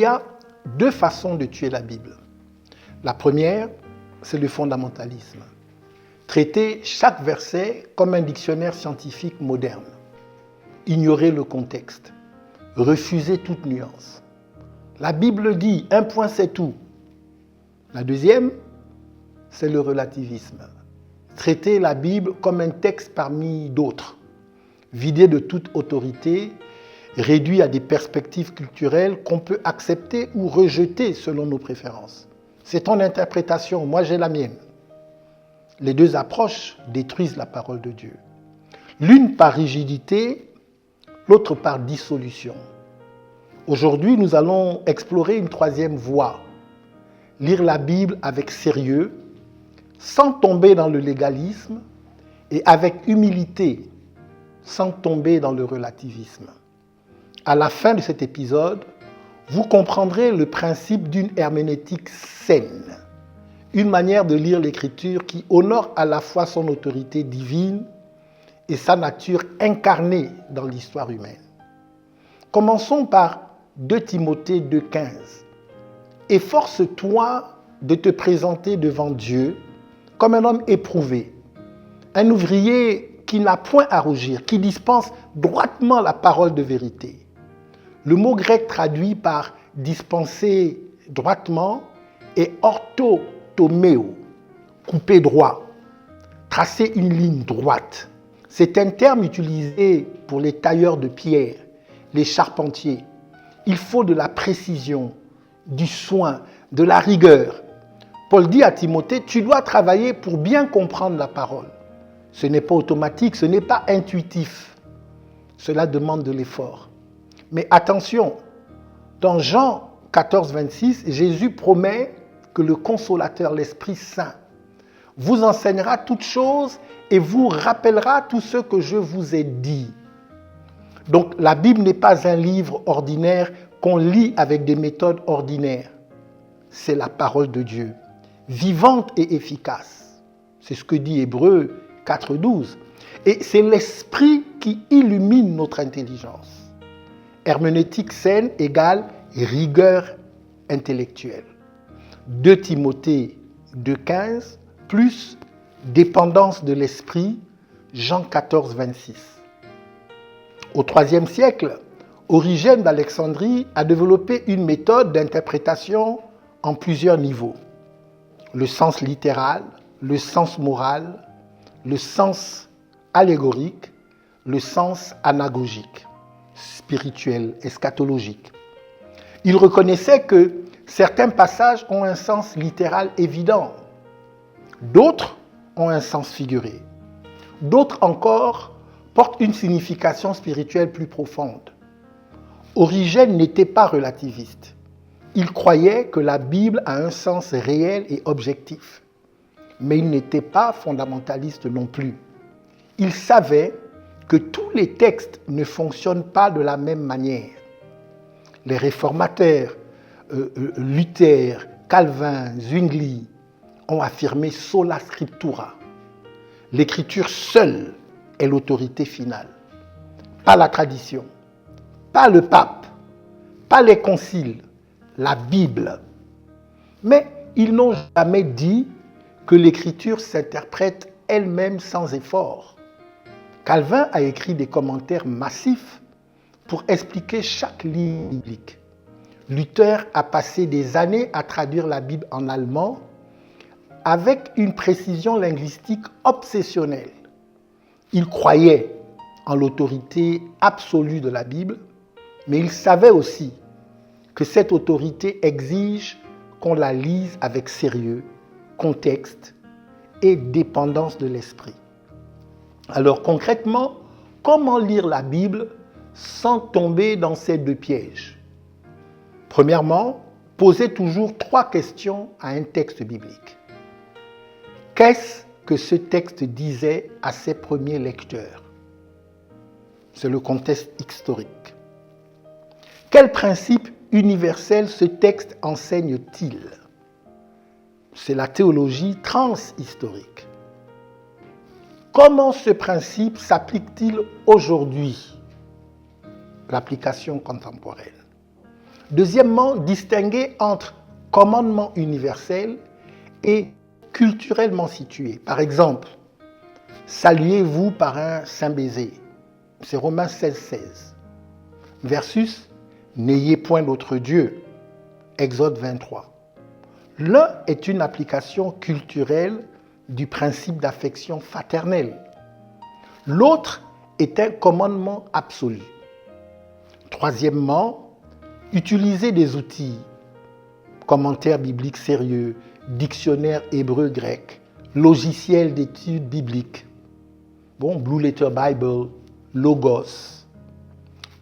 y a deux façons de tuer la Bible. La première, c'est le fondamentalisme. Traiter chaque verset comme un dictionnaire scientifique moderne. Ignorer le contexte. Refuser toute nuance. La Bible dit, un point c'est tout. La deuxième, c'est le relativisme. Traiter la Bible comme un texte parmi d'autres. Vidé de toute autorité, réduit à des perspectives culturelles qu'on peut accepter ou rejeter selon nos préférences. C'est ton interprétation, moi j'ai la mienne. Les deux approches détruisent la parole de Dieu. L'une par rigidité, l'autre par dissolution. Aujourd'hui, nous allons explorer une troisième voie. Lire la Bible avec sérieux, sans tomber dans le légalisme et avec humilité, sans tomber dans le relativisme. À la fin de cet épisode, vous comprendrez le principe d'une herméneutique saine, une manière de lire l'Écriture qui honore à la fois son autorité divine et sa nature incarnée dans l'histoire humaine. Commençons par 2 Timothée 2,15. Efforce-toi de te présenter devant Dieu comme un homme éprouvé, un ouvrier qui n'a point à rougir, qui dispense droitement la parole de vérité. Le mot grec traduit par dispenser droitement est orthotomeo, couper droit, tracer une ligne droite. C'est un terme utilisé pour les tailleurs de pierre, les charpentiers. Il faut de la précision, du soin, de la rigueur. Paul dit à Timothée, tu dois travailler pour bien comprendre la parole. Ce n'est pas automatique, ce n'est pas intuitif. Cela demande de l'effort. Mais attention, dans Jean 14, 26, Jésus promet que le Consolateur, l'Esprit Saint, vous enseignera toutes choses et vous rappellera tout ce que je vous ai dit. Donc la Bible n'est pas un livre ordinaire qu'on lit avec des méthodes ordinaires. C'est la parole de Dieu, vivante et efficace. C'est ce que dit Hébreux 4, 12. Et c'est l'Esprit qui illumine notre intelligence. Herméneutique saine égale rigueur intellectuelle. 2 Timothée 2,15 plus dépendance de l'esprit, Jean 14, 26. Au IIIe siècle, Origène d'Alexandrie a développé une méthode d'interprétation en plusieurs niveaux. Le sens littéral, le sens moral, le sens allégorique, le sens anagogique, spirituel, eschatologique. Il reconnaissait que certains passages ont un sens littéral évident, d'autres ont un sens figuré, d'autres encore portent une signification spirituelle plus profonde. Origène n'était pas relativiste. Il croyait que la Bible a un sens réel et objectif, mais il n'était pas fondamentaliste non plus. Il savait que tous les textes ne fonctionnent pas de la même manière. Les réformateurs, Luther, Calvin, Zwingli, ont affirmé sola scriptura. L'écriture seule est l'autorité finale. Pas la tradition, pas le pape, pas les conciles, la Bible. Mais ils n'ont jamais dit que l'écriture s'interprète elle-même sans effort. Calvin a écrit des commentaires massifs pour expliquer chaque ligne biblique. Luther a passé des années à traduire la Bible en allemand avec une précision linguistique obsessionnelle. Il croyait en l'autorité absolue de la Bible, mais il savait aussi que cette autorité exige qu'on la lise avec sérieux, contexte et dépendance de l'esprit. Alors concrètement, comment lire la Bible sans tomber dans ces deux pièges? Premièrement, posez toujours 3 questions à un texte biblique. Qu'est-ce que ce texte disait à ses premiers lecteurs? C'est le contexte historique. Quel principe universel ce texte enseigne-t-il? C'est la théologie transhistorique. Comment ce principe s'applique-t-il aujourd'hui? L'application contemporaine. Deuxièmement, distinguer entre commandement universel et culturellement situé. Par exemple, saluez-vous par un saint baiser. C'est Romains 16,16. Versus, n'ayez point d'autre Dieu. Exode 23. L'un est une application culturelle du principe d'affection fraternelle. L'autre est un commandement absolu. Troisièmement, utiliser des outils, commentaires bibliques sérieux, dictionnaire hébreu-grec, logiciel d'études bibliques, Blue Letter Bible, Logos.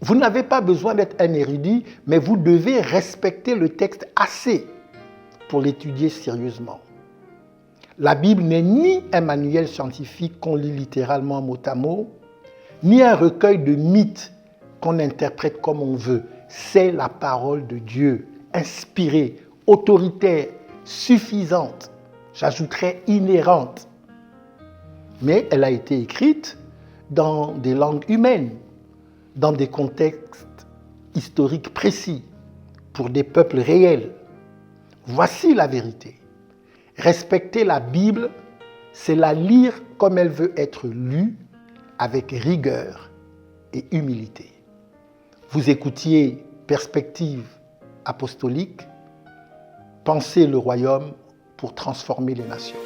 Vous n'avez pas besoin d'être un érudit, mais vous devez respecter le texte assez pour l'étudier sérieusement. La Bible n'est ni un manuel scientifique qu'on lit littéralement mot à mot, ni un recueil de mythes qu'on interprète comme on veut. C'est la parole de Dieu, inspirée, autoritaire, suffisante, j'ajouterais inhérente. Mais elle a été écrite dans des langues humaines, dans des contextes historiques précis, pour des peuples réels. Voici la vérité. Respecter la Bible, c'est la lire comme elle veut être lue, avec rigueur et humilité. Vous écoutiez Perspective apostolique, pensez le royaume pour transformer les nations.